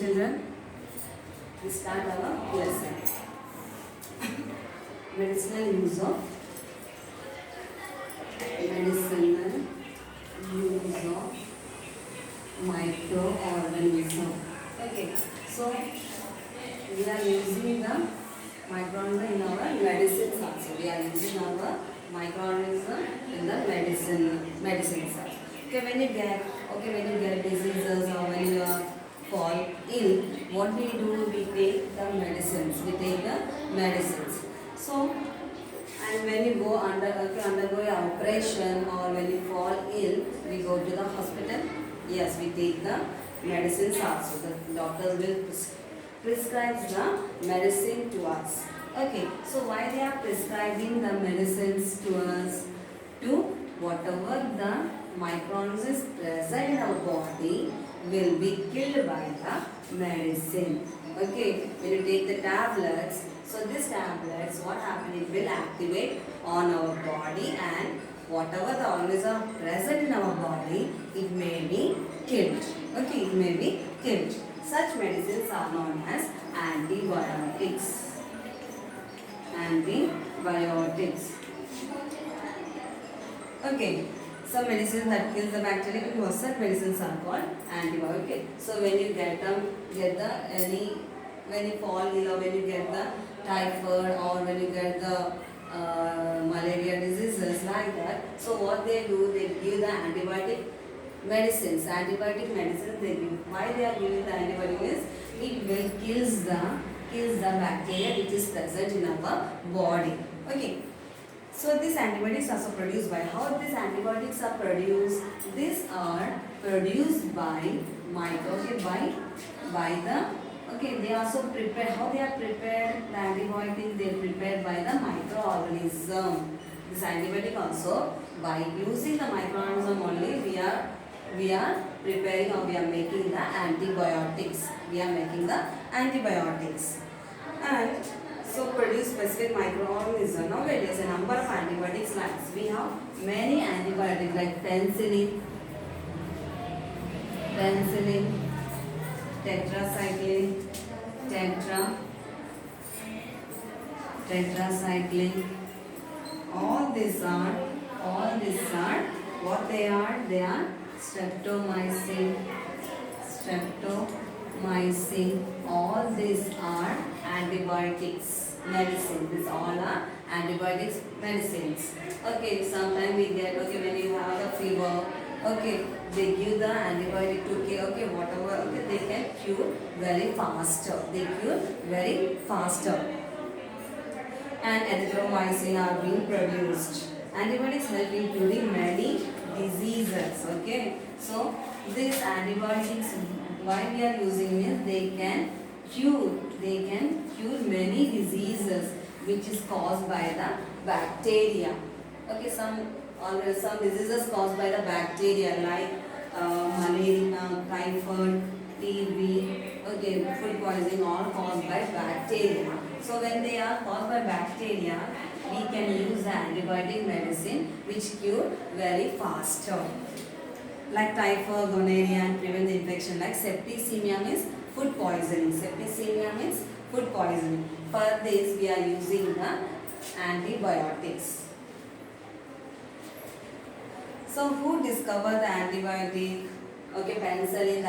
children, we start our lesson. Medicinal use of microorganism. Okay, so we are using the microorganism in our medicines also. We are using our microorganism in the medicines also. When you get diseases or when you fall ill, what we do, we take the medicines. So, and when you go undergo an operation or when you fall ill, we go to the hospital. Yes, we take the medicines also. The doctors will prescribe the medicine to us. Okay, so why they are prescribing the medicines to us? To whatever the microorganisms present in our body will be killed by the medicine. Okay, when you take the tablets, so these tablets, what happens, it will activate on our body, and whatever the organism present in our body, it may be killed. Okay, it may be killed. Such medicines are known as antibiotics. Antibiotics. Okay, some medicines that kill the bacteria, such medicines are called antibiotics. Okay. So when you when you fall ill or when you get the typhoid or when you get the malaria diseases like that, so what they do, they give the antibiotic medicines they give. Why they are giving the antibiotic is it will kills the bacteria which is present in our body. Okay. So these antibiotics are also produced by, how these antibiotics are produced? These are produced by they also prepare. How they are prepared? The antibiotics they are prepared by the microorganism. This antibiotic also, by using the microorganism only, we are preparing or we are making the antibiotics. And so produce specific microorganism. Nowadays a number of antibiotics lines. We have many antibiotics like penicillin, tetracycline, tetracycline. All these are what they are? They are streptomycin. All these are antibiotics medicine. These all are antibiotics medicines. Okay, sometimes we get, when you have a fever, they give the antibiotic to cure, whatever, they can cure very faster. And erythromycin are being produced. Antibiotics help in curing many diseases. Okay, so these antibiotics, why we are using is they can cure many diseases which is caused by the bacteria. Okay, some diseases caused by the bacteria like malaria, typhoid, TB, food poisoning, all caused by bacteria. So when they are caused by bacteria, we can use the antibiotic medicine which cure very faster. Like typhoid, gonorrhea, and prevent the infection. Like septicemia means food poisoning. For this we are using the antibiotics. So who discovered the antibiotic? Penicillin,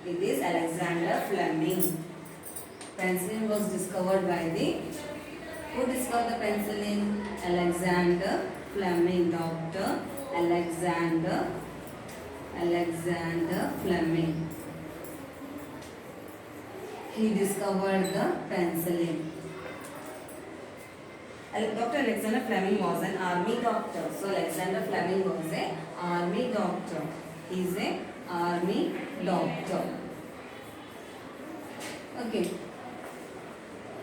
it is Alexander Fleming. Penicillin was discovered by who discovered the penicillin? Alexander Fleming, Dr. Alexander Fleming. He discovered the penicillin. Dr. Alexander Fleming was an army doctor. So Alexander Fleming was an army doctor. He is an army doctor. Okay.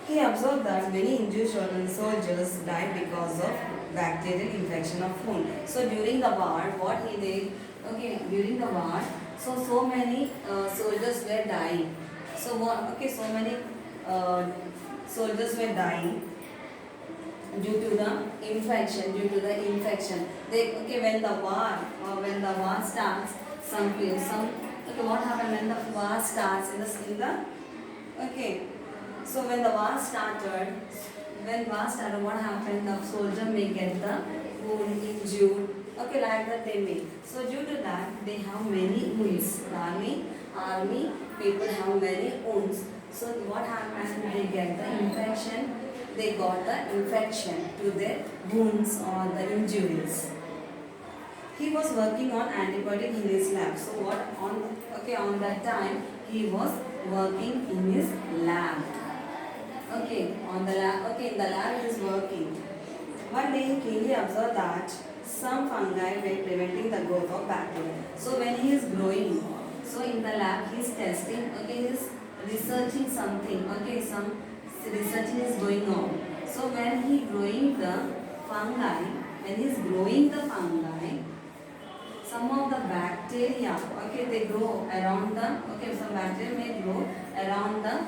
He observed that many injured soldiers died because of bacterial infection of wound. So during the war, what he did? During the war, so many soldiers were dying. So many soldiers were dying due to the infection. They when the war starts, some Okay, what happened when the war starts in the okay. So when the war started, what happened? The soldier may get the wound, injured. Okay, like that they may. So due to that, they have many wounds. The army people have many wounds. So what happened? They get the infection. They got the infection to their wounds or the injuries. He was working on antibiotic in his lab. So on that time he was working in his lab. Okay, on the lab. Okay, in the lab he is working. One day he keenly observed that some fungi were preventing the growth of bacteria. So when he is growing, so in the lab he is testing. Okay, he is researching something. Okay, some researching is going on. So when he growing the fungi, some of the bacteria, okay, they grow around the, okay, some bacteria may grow around the,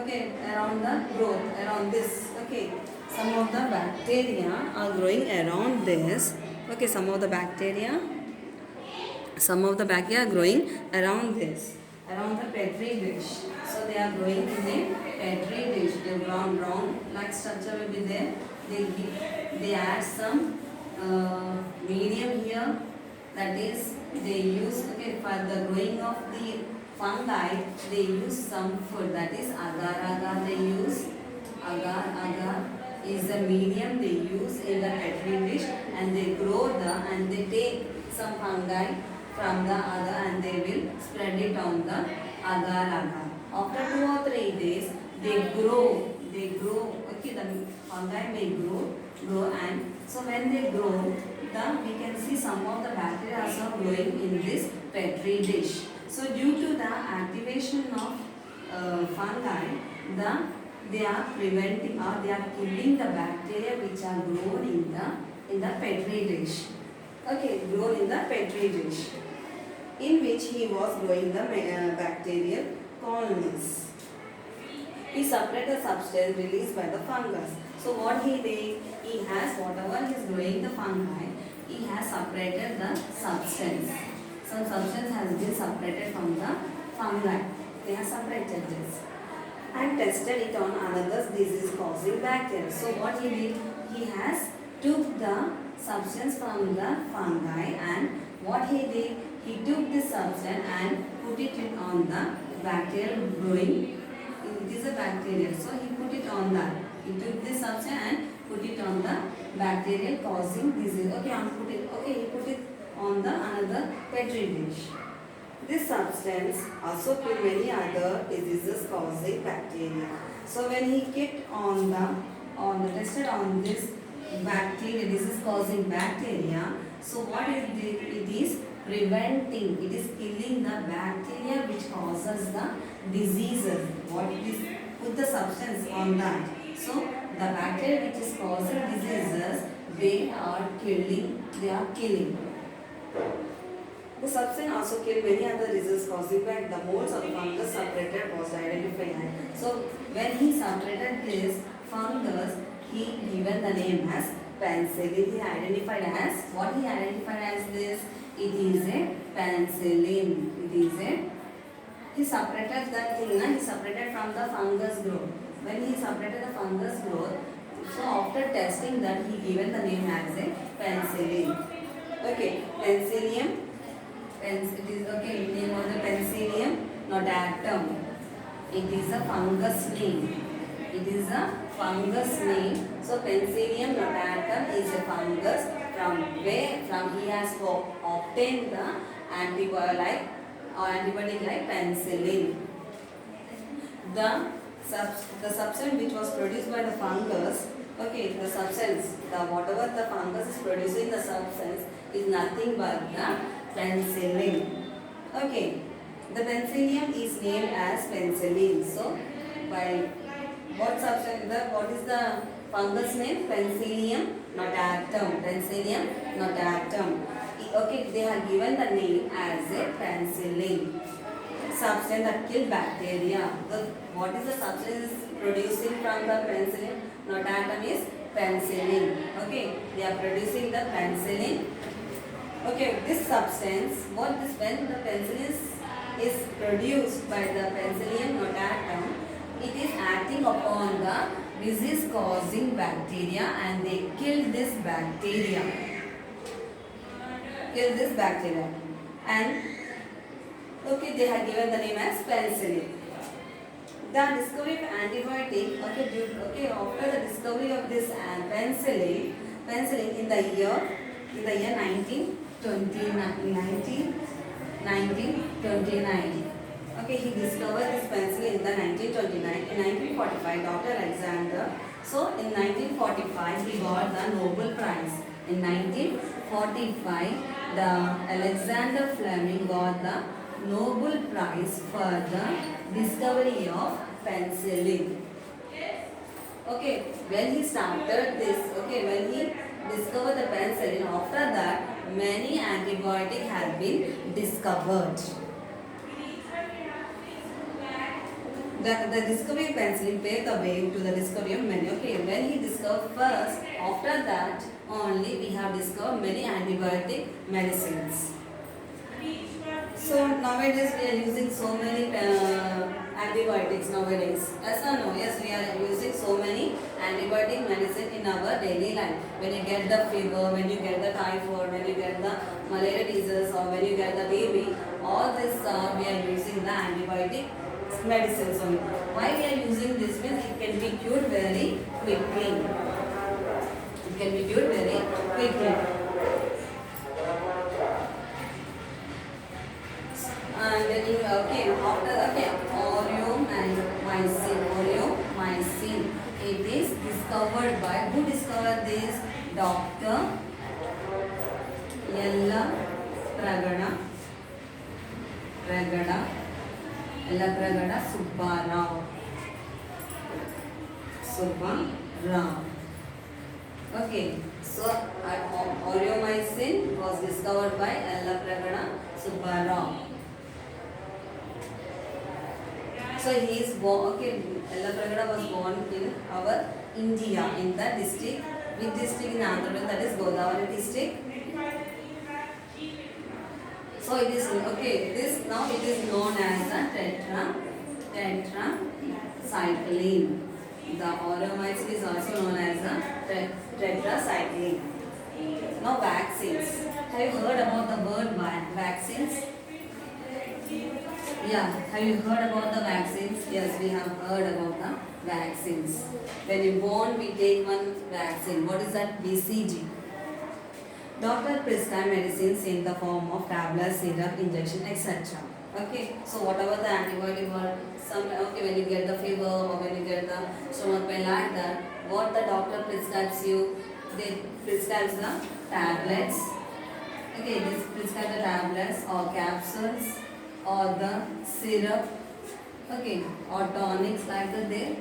okay, around the growth, around this, okay. Some of the bacteria are growing around this, okay, some of the bacteria are growing around this, around the petri dish. So they are growing in a petri dish, the brown like structure will be there. They add some medium here, that is they use, okay, for the growing of the fungi they use some food, that is agar they use. Agar is the medium they use in the petri dish, and they grow and they take some fungi from the agar and they will spread it on the agar. After 2 or 3 days they grow, okay, the fungi may grow, and so when they grow, we can see some of the bacteria are growing in this petri dish. So due to the activation of fungi, they are preventing or they are killing the bacteria which are grown in the petri dish. Okay, grown in the petri dish, in which he was growing the bacterial colonies. He separated the substance released by the fungus. So what he did, he has whatever he is growing the fungi, he has separated the substance. Some substance has been separated from the fungi. They have separated this and tested it on another disease causing bacteria. So what he did, he has took the substance from the fungi, and what he did, he took this substance and put it on the bacterial growing. It is a bacteria, so he put it on that. He took this substance and put it on the bacterial causing disease. Okay, he put it on the another petri dish. This substance also killed many other diseases causing bacteria. So when he kept tested on this bacteria, disease causing bacteria, so what it did, it is preventing, it is killing the bacteria which causes the diseases. What it is, put the substance on that. So the bacteria which is causing diseases, they are killing. The substance also killed many other diseases causing by the molds of the fungus separated was identified. So when he separated this fungus, he given the name as penicillin. He identified as, what he identified as this? It is a penicillin. He separated that thing, he separated from the fungus growth. When he separated the fungus growth, so after testing that, he given the name as a penicillin. Okay, penicillium. It is okay. Name of the Penicillium notatum. It is a fungus name. So Penicillium notatum is a fungus from he has obtained the antibiotic like penicillin. The substance which was produced by the fungus, okay, the substance, whatever the fungus is producing, the substance is nothing but the penicillin. Okay, the penicillium is named as penicillin. So, by what is the fungus name? Penicillium notatum. Okay, they have given the name as a penicillin. Substance that kill bacteria. What is the substance producing from the penicillin notatum is penicillin. Okay, they are producing the penicillin. Okay, this substance, what this when the penicillin is produced by the Penicillium notatum, it is acting upon the disease causing bacteria and they kill this bacteria. Kill this bacteria. And okay, they have given the name as penicillin. The discovery of antibiotic, after the discovery of this penicillin in the year 1929. Okay, he discovered this penicillin in the 1929. In 1945, Dr. Alexander. So in 1945, he got the Nobel Prize. In 1945, the Alexander Fleming got the Nobel Prize for the discovery of penicillin. Okay, when he started this, when he discovered the penicillin, after that, many antibiotics have been discovered. The discovery of penicillin paved the way to the discovery of many. Okay, when he discovered first, after that only we have discovered many antibiotic medicines. So nowadays we are using so many antibiotics nowadays. Yes or no? Yes, we are using so many antibiotic medicine in our daily life. When you get the fever, when you get the typhoid, when you get the malaria disease, or when you get the TB, all this we are using the antibiotic medicines only. Why we are using this means it can be cured very quickly. It can be cured very quickly. And then oleomycin. It is discovered by, who discovered this? Dr. Yallapragada Subbarao. Okay, so oleomycin was discovered by Yallapragada Subbarao. So he is born. Okay, Yallapragada was born in our India, in the district, which district in Andhra Pradesh, that is Godavari district. So it is this now it is known as the tetracycline. The oleomycin is also known as the tetracycline. Now vaccines. Have you heard about the word vaccines? Yeah, have you heard about the vaccines? Yes, we have heard about the vaccines. When you're born, we take one vaccine. What is that? BCG. Doctor prescribe medicines in the form of tablet, syrup, injection, etc. Okay, so whatever the antibiotic or when you get the fever or when you get the stomach pain like that, what the doctor prescribes you, they prescribe the tablets. Okay, they prescribe the tablets or capsules or the syrup. Okay, or tonics like that, they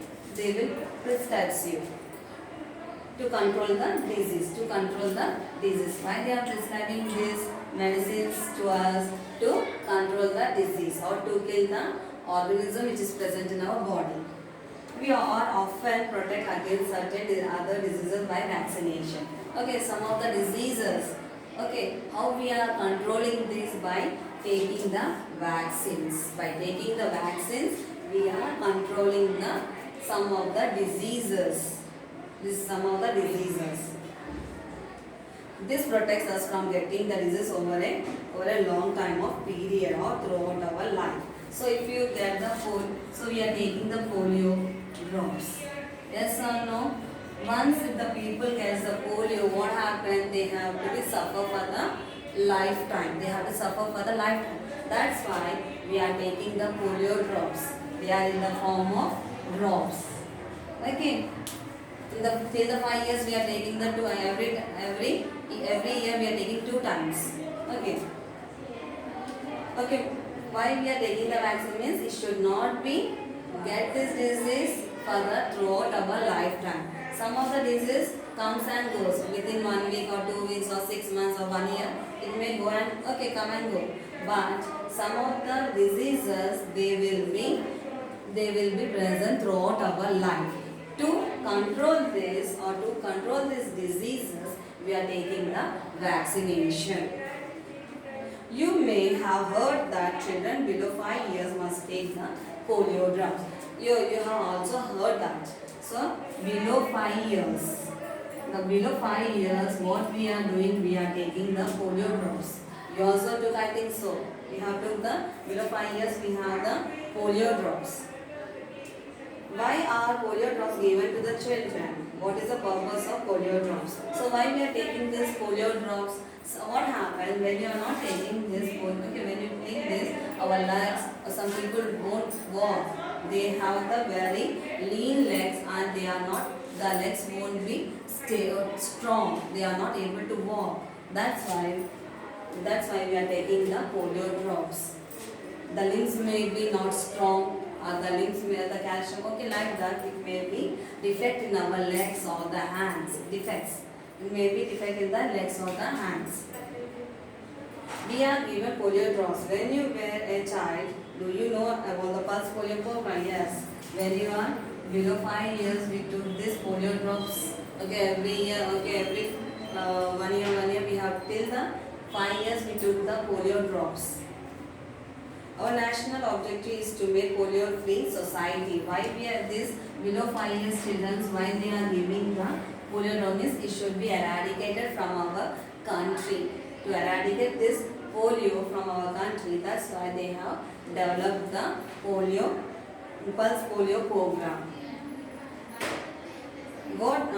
will prescribe you to control the disease. Why they are prescribing these medicines to us? To control the disease or to kill the organism which is present in our body. We are often protect against certain other diseases by vaccination. Okay, some of the diseases. Okay, how we are controlling this? By taking the vaccines. By taking the vaccines, we are controlling some of the diseases. This protects us from getting the disease over a long time of period or throughout our life. So if you get the so we are taking the polio drops. Yes or no? Once if the people gets the polio, what happens? They have to suffer for the lifetime. That's why we are taking the polio drops. They are in the form of drops. Okay. Till the 5 years we are taking the every year we are taking 2 times. Okay. Why we are taking the vaccine means it should not be get this disease throughout our lifetime. Some of the disease comes and goes within 1 week or 2 weeks or 6 months or 1 year. It may go and come and go. But some of the diseases they will be present throughout our life. To control this or to control these diseases, we are taking the vaccination. You may have heard that children below 5 years must take the polio drops. You have also heard that. So, below 5 years. The below 5 years, what we are doing, we are taking the polio drops. You also took, I think so. We have took the below 5 years, we have the polio drops. Why are polio drops given to the children? What is the purpose of polio drops? So why we are taking this polio drops? So what happens when you are not taking this polio? Okay, when you take this, our legs. Some people won't walk. They have the very lean legs, and they are not. The legs won't be strong. They are not able to walk. That's why. That's why we are taking the polio drops. The limbs may be not strong, or the limbs may the calcium, okay, like that. It may be defect in our legs or the hands. Defects. It may be defect in the legs or the hands. We are given polio drops. When you were a child, do you know about the pulse polio program? Yes. When you are below 5 years, we took this polio drops. Okay, every year. Okay, every 1 year we have till the 5 years we took the polio drops. Our national objective is to make polio-free society. Why we are this below 5 years children? Why they are giving the polio drops? It should be eradicated from our country. To eradicate this polio from our country, that's why they have developed the pulse polio program. What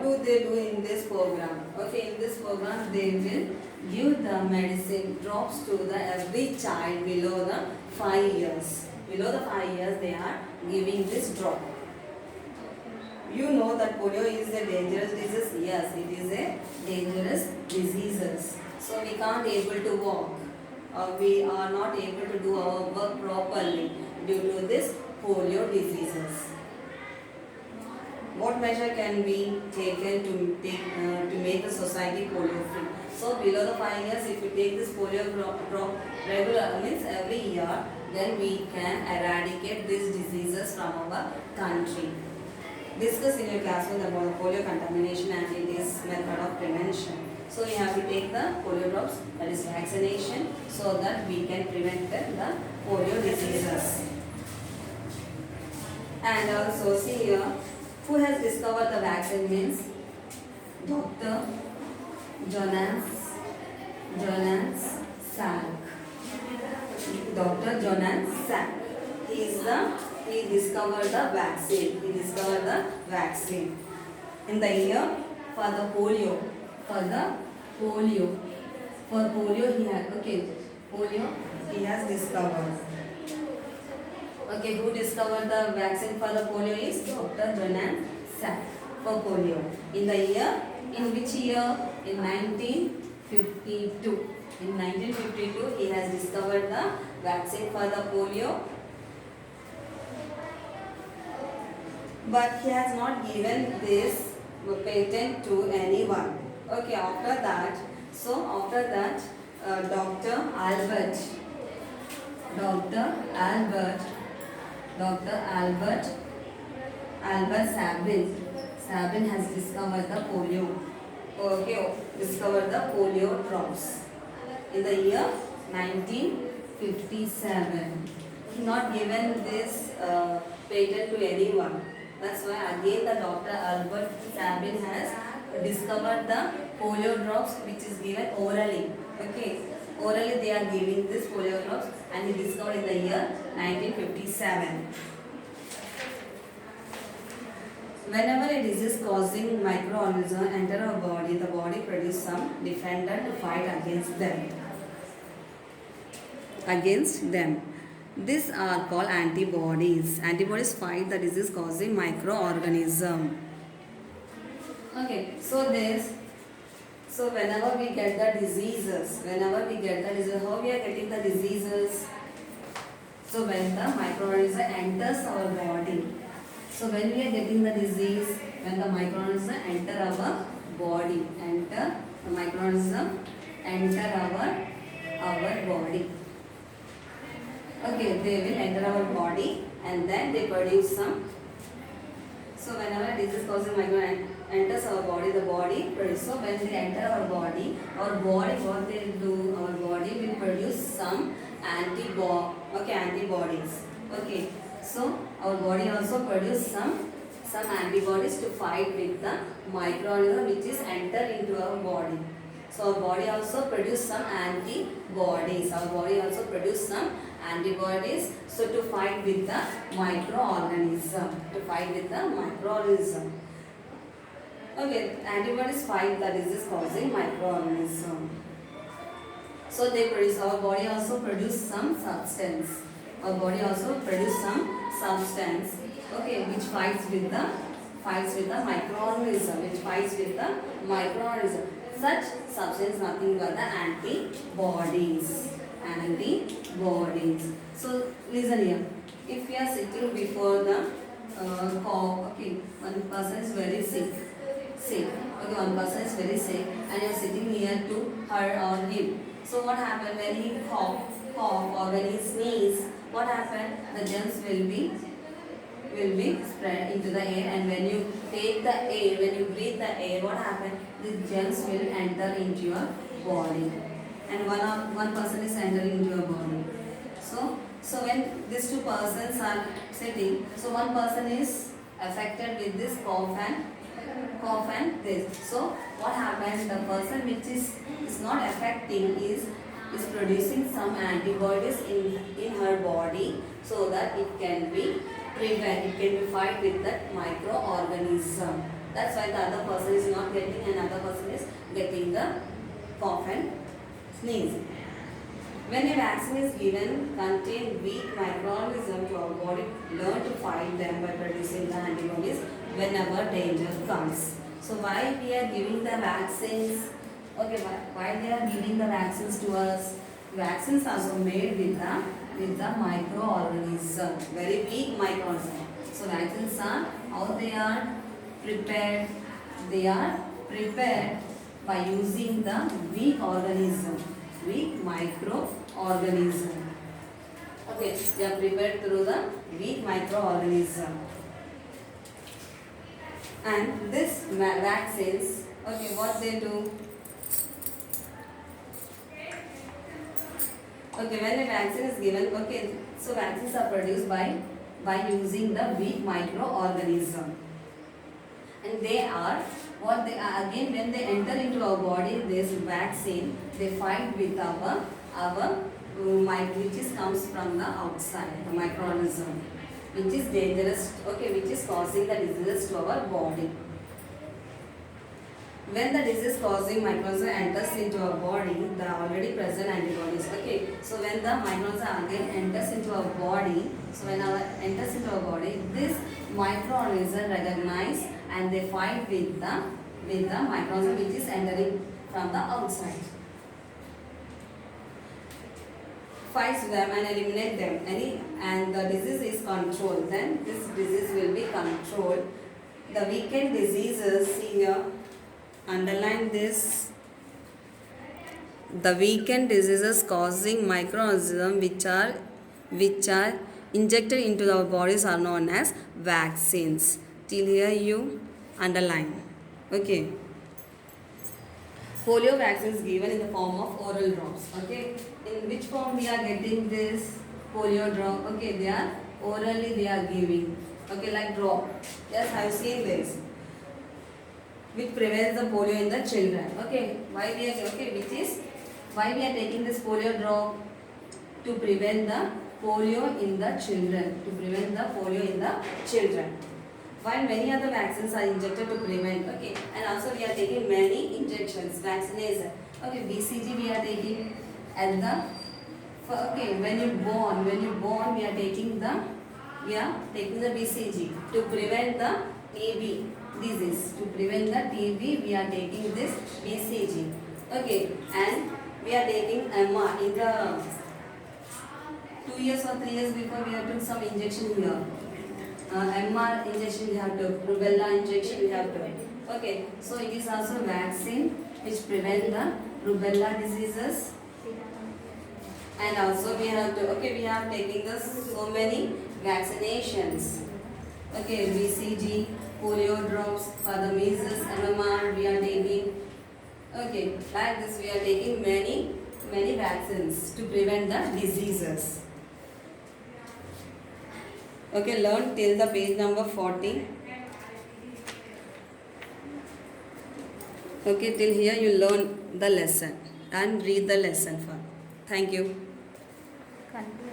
do they do in this program? Okay, in this program they will give the medicine drops to the every child below the 5 years. Below the 5 years they are giving this drop. You know that polio is a dangerous disease. Yes, it is a dangerous disease. So we can't able to walk. We are not able to do our work properly due to this polio diseases. What measure can be taken to make the society polio free? So below the 5 years, if we take this polio drop regular, means every year, then we can eradicate these diseases from our country. Discuss in your classroom about the polio contamination and its method of prevention. So we have to take the polio drops, that is vaccination, so that we can prevent the polio diseases. And also see here, who has discovered the vaccine means Dr. Jonas Salk. Dr. Jonas Salk. He discovered the vaccine. He discovered the vaccine in the year for the polio. For polio he had polio he has discovered. Okay, who discovered the vaccine for the polio is Dr. Jonas Salk for polio. In which year? In 1952. In 1952, he has discovered the vaccine for the polio. But he has not given this patent to anyone. Okay, after that, Dr. Albert Sabin has discovered the polio. Okay, discovered the polio drops in the year 1957. He not given this patent to anyone. That's why again the Dr. Albert Sabin has discovered the polio drops, which is given orally. Okay, orally they are giving this polio drops, and he discovered in the year 1957. Whenever a disease causing microorganism enter our body, the body produces some defender to fight against them. These are called antibodies. Antibodies fight the disease causing microorganism. Okay, so whenever we get the diseases, how we are getting the diseases? So when the microorganism enters our body. So when we are getting the disease, when the microorganism enter our body, our body. Okay, they will enter our body and then they produce some. So whenever disease causing enters our body, the body produces. So when they enter our body what they do, our body will produce some antibodies. Okay, so our body also produce some antibodies to fight with the microorganism which is enter into our body. So our body also produce some antibodies. Our body also produce some antibodies. So to fight with the microorganism. Okay, antibodies fight the disease causing microorganism. So they produce. Our body also produce some substance. Our body also produce some substance. Okay, which fights with the microorganism. Such substance nothing but the antibodies. So listen here. If you are sitting before the okay, one person is very sick. Okay, one person is very sick, and you are sitting near to her or him. So what happened when he cough or when he sneeze? What happened? The germs will be spread into the air, and when you take the air, when you breathe the air, what happened? The germs will enter into your body, and one person is entering into your body. So when these two persons are sitting, so one person is affected with this cough and this. So what happens? The person which is not affecting is producing some antibodies in her body, so that it can be fight with that microorganism. That's why the other person is not getting, and other person is getting the cough and sneeze. When a vaccine is given, contain weak microorganisms to our body learn to fight them by producing the antibodies whenever danger comes. So why we are giving the vaccines? Okay, why they are giving the vaccines to us? Vaccines are also made with the microorganism, very weak microorganism. So vaccines are how they are prepared. They are prepared by using the weak microorganism. Okay, they are prepared through the weak microorganism. And this vaccines, okay, what they do? Okay, when a vaccine is given, okay, so vaccines are produced by using the weak microorganism. And they are, what they are, again when they enter into our body, this vaccine, they fight with our which comes from the outside, the microorganism, which is dangerous, okay, which is causing the diseases to our body. When the disease causing microorganism enters into our body, the already present antibodies. Okay, so when the microorganism again enters into our body, this microorganism recognize and they fight with the microorganism which is entering from the outside. Fights them and eliminate them. And the disease is controlled. Then this disease will be controlled. The weakened diseases, see here, underline this. The weakened diseases causing microorganisms which are injected into our bodies are known as vaccines. Till here you underline. Okay. Polio vaccines given in the form of oral drops. Okay. In which form we are getting this polio drop? Okay, they are orally they are giving. Okay, like drop. Yes, I have seen this. Which prevents the polio in the children. Okay, why we are taking this polio drop? To prevent the polio in the children. While many other vaccines are injected to prevent. Okay, and also we are taking many injections, vaccination. Okay, BCG we are taking at the. Okay, when you born we are taking the BCG to prevent the TB disease. To prevent the TB, we are taking this BCG. Okay, and we are taking MR in the 2 years or 3 years before we have took some injection here. MR injection we have to, rubella injection we have to. Okay, so it is also vaccine which prevent the rubella diseases. And also we have to, okay, we have taking so many vaccinations. Okay, BCG, polio drops, for the measles, MMR we are taking. Okay, like this we are taking many vaccines to prevent the diseases. Okay, learn till the page number 40. Okay, till here you learn the lesson and read the lesson for. Thank you. Continue.